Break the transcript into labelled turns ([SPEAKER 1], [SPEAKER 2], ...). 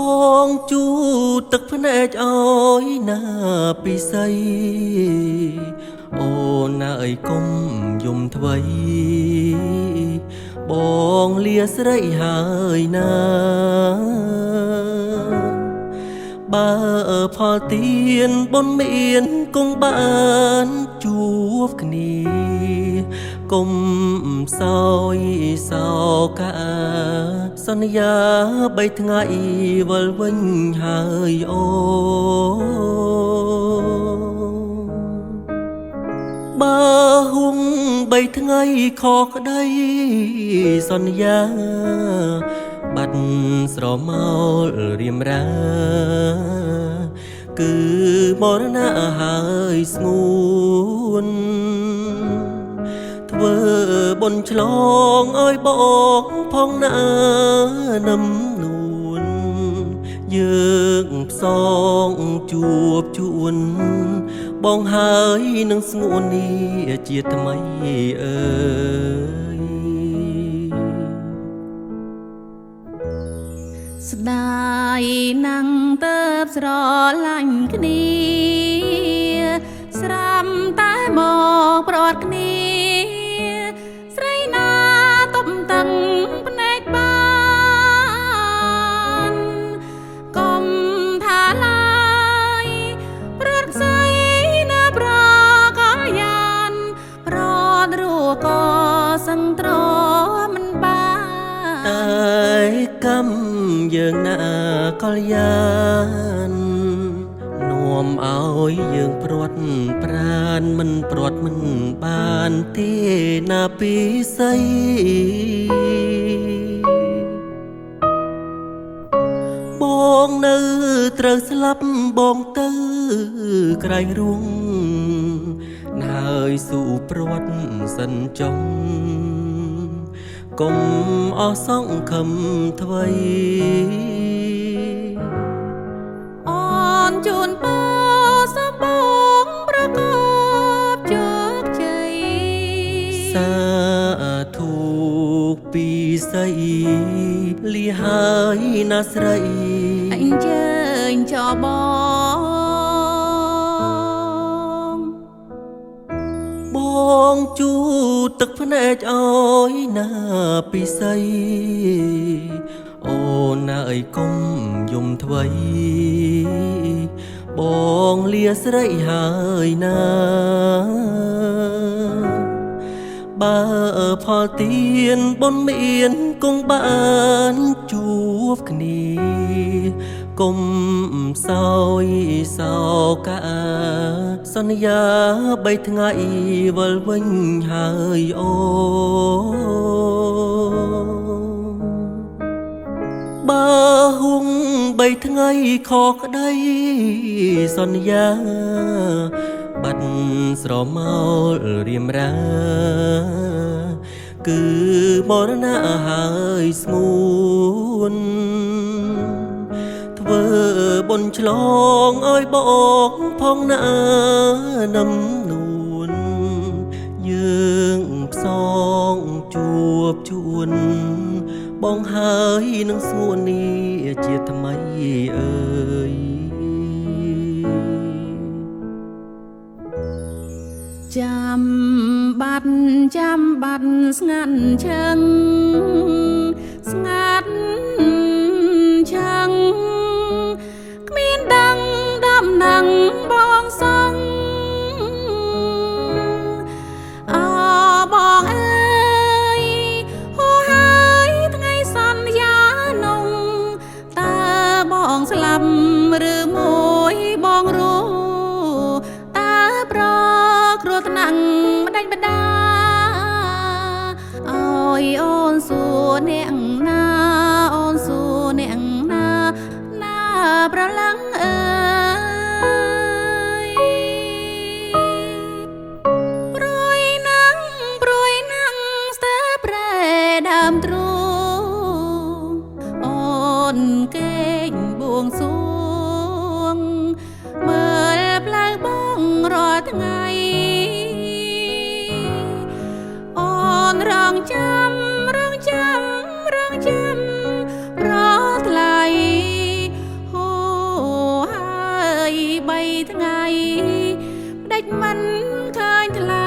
[SPEAKER 1] បងជូតទឹកភ្នែកអើយណាពិសីអូនណាអើយគុំយំថ្វីបងលាស្រីហើយណាបើផលទៀនបុណ្យមានគង់បានជួបគ្នាកុំសោយសោកាសន្យា3ថ្ងៃវិលវិញហើយអូបើហួង3ថ្ងៃខកក្តីសន្យាបាត់ស្រមោលរៀមរាគឺមរណៈហើយស្ងួនធ្វើបុណ្យឆ្លងឲ្យបងផងណានឹមនួនយើងផ្សងជួបជួនបងហើយនឹងស្ងួននេះជាថ្មីអើយ
[SPEAKER 2] ស្ដាយណាំងទៅស្រឡាញ់គ្នាស្រាំតែមកប្រត់គ្នាស្រីណាតុបតឹងភ្នែកបានកុំថាឡើយប្រត់ស្អីណាប្រកាយានប្រត់រួក៏សឹងត្រមិនបាន
[SPEAKER 1] តែកម្មយើងណាកល្យាននាំឲ្យយើងព្រាត់ប្រានមិនព្រាត់មិនបានទេណាពិសីបងនៅត្រូវស្លាប់បងទៅក្រែងរួងហើយស៊ូព្រាត់សិនចុងកុំអស់សង្ឃឹមថ្វី
[SPEAKER 2] អូនជូនពរសបងប្រកបជោគជ័យ
[SPEAKER 1] សាធុពីស័យលីហើយណាស្រី
[SPEAKER 2] អញ្ជើញចោ
[SPEAKER 1] បងជូតទឹកភ្នែកអើយណាពិសីអូនណាអើយគុំយំថ្វីបងលាស្រីហើយណាបើផលទៀនបុណ្យមានគង់បានជួបគ្នាកុំសោយសោកាសន្យា3ថ្ងៃវិលវិញហើយអូបើហួង3ថ្ងៃខកក្តីសន្យាបាត់ស្រមោលរៀមរាគឺមរណៈហើយស្ងួនធ្វើបុណ្យឆ្លងឲ្យបងផងណានឹមនួនយើងផ្សងជួបជួនបងហើយនឹងស្ងួននេះជាថ្មីអើយ
[SPEAKER 2] ចាំបាត់ស្ងាត់ឈឹងស្ងាត់ឈឹងគ្មានដឹងដំណឹងបងសងអើបងអើយហូរហើយថ្ងៃសន្យានងតើបងស្លាប់ឬមួយបងรู้តើប្រគ្រោះថ្នាក់ម្ដេចបដាអើយអូនសួរអ្នកណាអូនសួរអ្នកណាណាប្រឡឹងអើយព្រួយណាំងស្ទើរប្រែដើមទ្រូងអូនកេងបួងសួងមើលផ្លូវបងរាល់ថ្ងៃអូនរងចាំប្រថ្លៃ មិនឃើញថ្លៃ